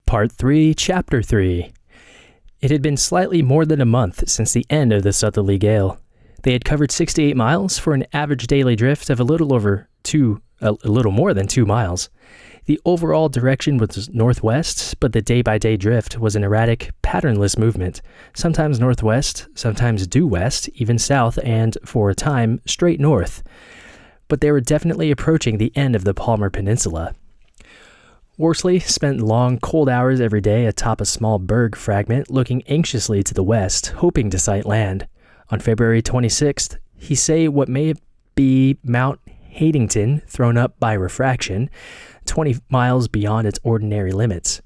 Part 3, Chapter 3. It had been slightly more than a month since the end of the southerly gale. They had covered 68 miles for an average daily drift of a little more than 2 miles. The overall direction was northwest, but the day-by-day drift was an erratic, patternless movement, sometimes northwest, sometimes due west, even south, and, for a time, straight north. But they were definitely approaching the end of the Palmer Peninsula. Worsley spent long, cold hours every day atop a small berg fragment, looking anxiously to the west, hoping to sight land. On February 26th, he say what may be Mount Haddington, thrown up by refraction, 20 miles beyond its ordinary limits.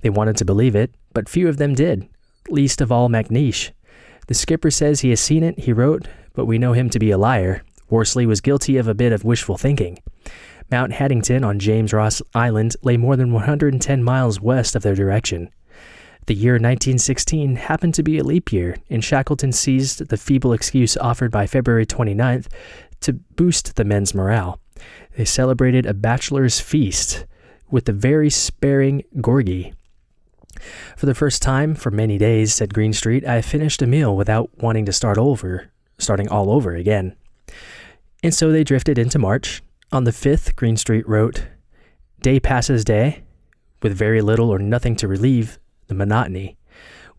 They wanted to believe it, but few of them did, least of all McNeish. The skipper says he has seen it, he wrote, but we know him to be a liar. Worsley was guilty of a bit of wishful thinking. Mount Haddington on James Ross Island lay more than 110 miles west of their direction. The year 1916 happened to be a leap year, and Shackleton seized the feeble excuse offered by February 29th to boost the men's morale. They celebrated a bachelor's feast with the very sparing Gorgie. For the first time for many days, said Greenstreet, I finished a meal without wanting to starting all over again. And so they drifted into March. On the 5th, Greenstreet wrote, Day passes day, with very little or nothing to relieve the monotony.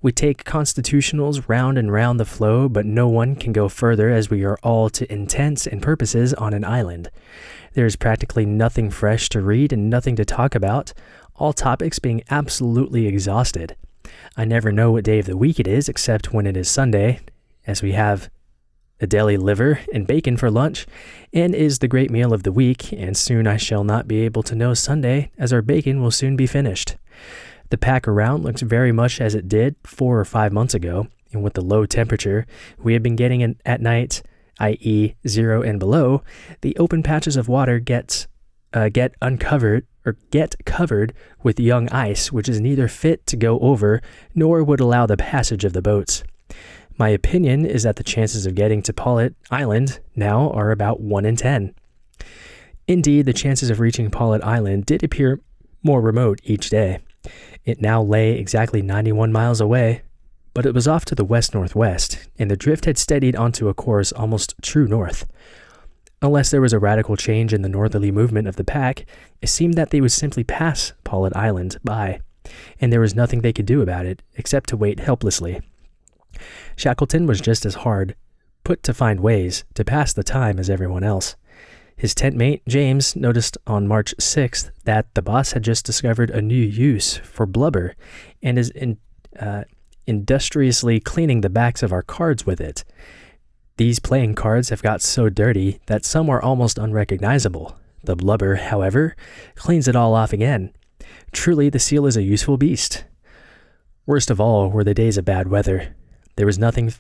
We take constitutionals round and round the flow, but no one can go further as we are all to intents and purposes on an island. There is practically nothing fresh to read and nothing to talk about, all topics being absolutely exhausted. I never know what day of the week it is except when it is Sunday, as we have a deli liver and bacon for lunch, and is the great meal of the week, and soon I shall not be able to know Sunday, as our bacon will soon be finished. The pack around looks very much as it did 4 or 5 months ago, and with the low temperature we have been getting at night, i.e. 0 and below, the open patches of water get covered with young ice, which is neither fit to go over nor would allow the passage of the boats. My opinion is that the chances of getting to Paulet Island now are about 1 in 10. Indeed, the chances of reaching Paulet Island did appear more remote each day. It now lay exactly 91 miles away, but it was off to the west-northwest, and the drift had steadied onto a course almost true north. Unless there was a radical change in the northerly movement of the pack, it seemed that they would simply pass Paulet Island by, and there was nothing they could do about it except to wait helplessly. Shackleton was just as hard put to find ways to pass the time as everyone else. His tent mate, James, noticed on March 6th that the boss had just discovered a new use for blubber and is industriously cleaning the backs of our cards with it. These playing cards have got so dirty that some are almost unrecognizable. The blubber, however, cleans it all off again. Truly, the seal is a useful beast. Worst of all were the days of bad weather. There was nothing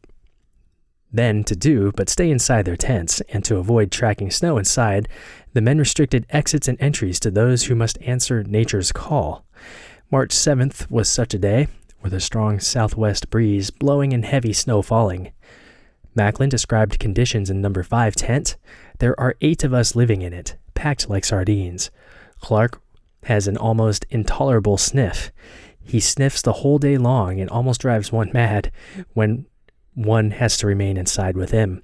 then to do but stay inside their tents, and to avoid tracking snow inside, the men restricted exits and entries to those who must answer nature's call. March 7th was such a day, with a strong southwest breeze blowing and heavy snow falling. Macklin described conditions in number 5 tent. There are 8 of us living in it, packed like sardines. Clark has an almost intolerable sniff. He sniffs the whole day long and almost drives one mad when one has to remain inside with him.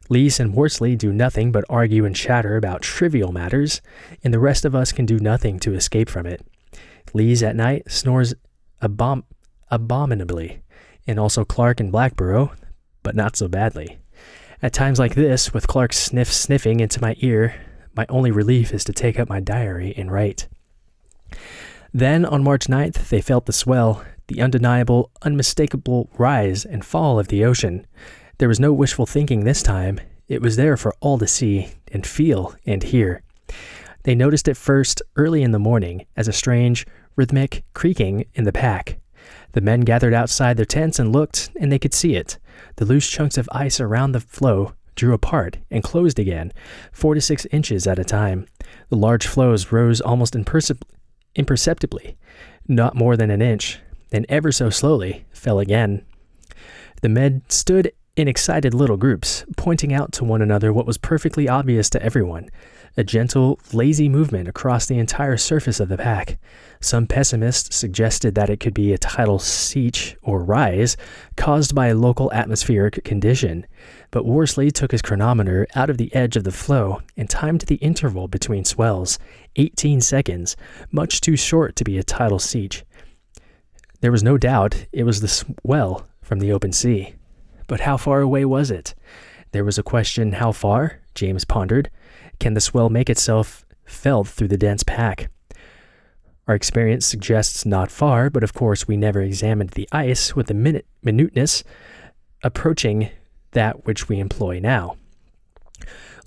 Lees and Worsley do nothing but argue and chatter about trivial matters, and the rest of us can do nothing to escape from it. Lees at night snores abominably, and also Clark and Blackborough, but not so badly. At times like this, with Clark sniffing into my ear, my only relief is to take up my diary and write. Then, on March 9th, they felt the swell, the undeniable, unmistakable rise and fall of the ocean. There was no wishful thinking this time. It was there for all to see and feel and hear. They noticed it first early in the morning as a strange, rhythmic creaking in the pack. The men gathered outside their tents and looked, and they could see it. The loose chunks of ice around the floe drew apart and closed again, 4 to 6 inches at a time. The large floes rose almost imperceptibly, not more than an inch, then ever so slowly fell again. The men stood in excited little groups, pointing out to one another what was perfectly obvious to everyone. a gentle, lazy movement across the entire surface of the pack. Some pessimists suggested that it could be a tidal seach or rise caused by a local atmospheric condition, but Worsley took his chronometer out of the edge of the flow and timed the interval between swells, 18 seconds, much too short to be a tidal seach. There was no doubt it was the swell from the open sea. But how far away was it? There was a question, how far? James pondered. Can the swell make itself felt through the dense pack? Our experience suggests not far, but of course we never examined the ice with the minuteness approaching that which we employ now.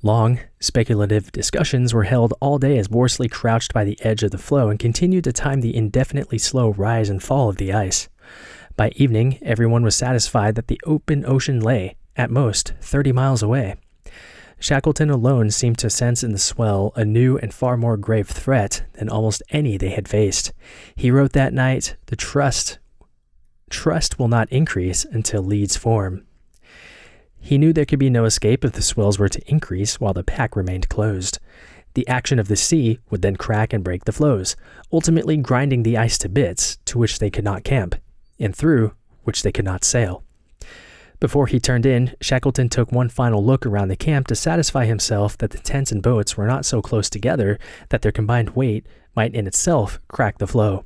Long, speculative discussions were held all day as Worsley crouched by the edge of the floe and continued to time the indefinitely slow rise and fall of the ice. By evening, everyone was satisfied that the open ocean lay, at most, 30 miles away. Shackleton alone seemed to sense in the swell a new and far more grave threat than almost any they had faced. He wrote that night, "The trust will not increase until leads form." He knew there could be no escape if the swells were to increase while the pack remained closed. The action of the sea would then crack and break the floes, ultimately grinding the ice to bits to which they could not camp, and through which they could not sail. Before he turned in, Shackleton took one final look around the camp to satisfy himself that the tents and boats were not so close together that their combined weight might in itself crack the floe.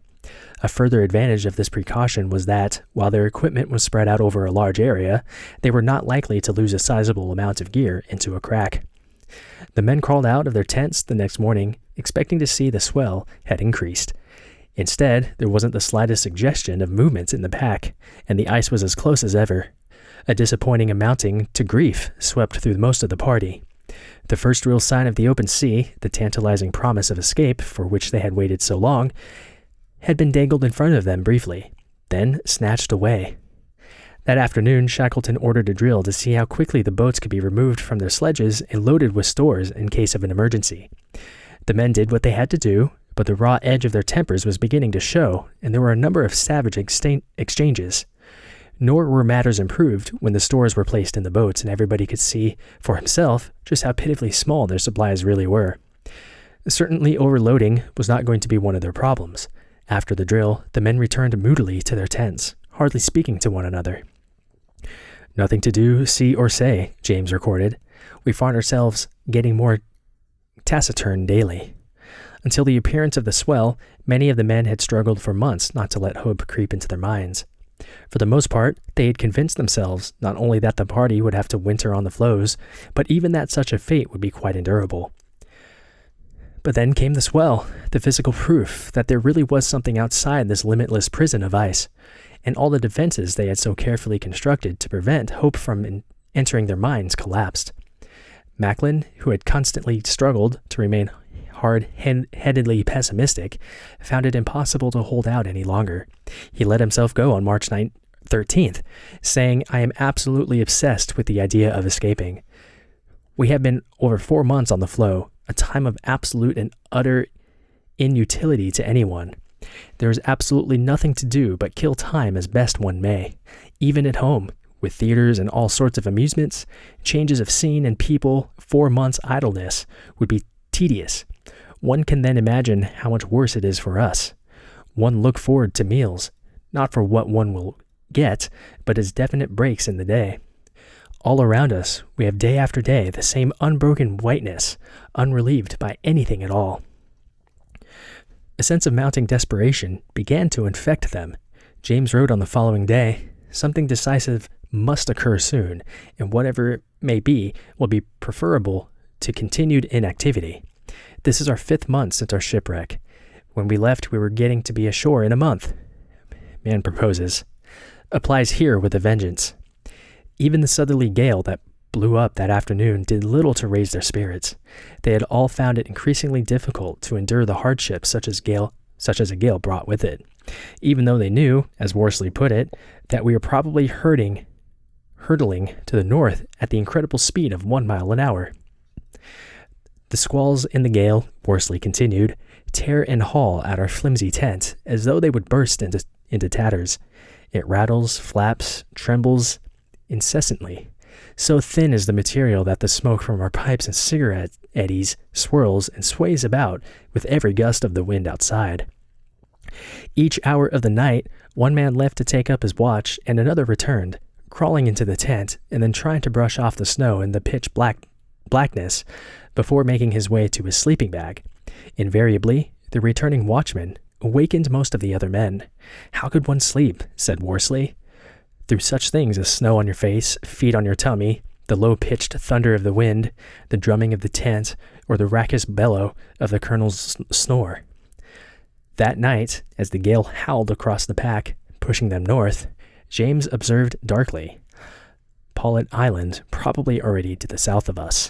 A further advantage of this precaution was that, while their equipment was spread out over a large area, they were not likely to lose a sizable amount of gear into a crack. The men crawled out of their tents the next morning, expecting to see the swell had increased. Instead, there wasn't the slightest suggestion of movement in the pack, and the ice was as close as ever. A disappointing amounting to grief swept through most of the party. The first real sign of the open sea, the tantalizing promise of escape for which they had waited so long, had been dangled in front of them briefly, then snatched away. That afternoon, Shackleton ordered a drill to see how quickly the boats could be removed from their sledges and loaded with stores in case of an emergency. The men did what they had to do, but the raw edge of their tempers was beginning to show, and there were a number of savage exchanges. Nor were matters improved when the stores were placed in the boats and everybody could see for himself just how pitifully small their supplies really were. Certainly overloading was not going to be one of their problems. After the drill, the men returned moodily to their tents, hardly speaking to one another. "Nothing to do, see, or say," James recorded. "We find ourselves getting more taciturn daily." Until the appearance of the swell, many of the men had struggled for months not to let hope creep into their minds. For the most part, they had convinced themselves not only that the party would have to winter on the floes, but even that such a fate would be quite endurable. But then came the swell, the physical proof that there really was something outside this limitless prison of ice, and all the defenses they had so carefully constructed to prevent hope from entering their minds collapsed. Macklin, who had constantly struggled to remain hard-headedly pessimistic, found it impossible to hold out any longer. He let himself go on March 13th, saying, "I am absolutely obsessed with the idea of escaping. We have been over 4 months on the floe, a time of absolute and utter inutility to anyone. There is absolutely nothing to do but kill time as best one may. Even at home, with theaters and all sorts of amusements, changes of scene and people, 4 months' idleness would be tedious. One can then imagine how much worse it is for us. One look forward to meals, not for what one will get, but as definite breaks in the day. All around us, we have day after day the same unbroken whiteness, unrelieved by anything at all." A sense of mounting desperation began to infect them. James wrote on the following day, "Something decisive must occur soon, and whatever it may be will be preferable to continued inactivity. This is our 5th month since our shipwreck. When we left, we were getting to be ashore in a month. Man proposes. Applies here with a vengeance." Even the southerly gale that blew up that afternoon did little to raise their spirits. They had all found it increasingly difficult to endure the hardships such as a gale brought with it, even though they knew, as Worsley put it, that we were probably hurtling to the north at the incredible speed of 1 mile an hour. "The squalls in the gale," Worsley continued, "tear and haul at our flimsy tent as though they would burst into tatters. It rattles, flaps, trembles incessantly. So thin is the material that the smoke from our pipes and cigarettes eddies, swirls, and sways about with every gust of the wind outside. Each hour of the night, one man left to take up his watch, and another returned, crawling into the tent and then trying to brush off the snow and the pitch blackness before making his way to his sleeping bag. Invariably, the returning watchman awakened most of the other men. "How could one sleep?" said Worsley. "Through such things as snow on your face, feet on your tummy, the low-pitched thunder of the wind, the drumming of the tent, or the raucous bellow of the colonel's snore." That night, as the gale howled across the pack, pushing them north, James observed darkly, "Paulet Island probably already to the south of us."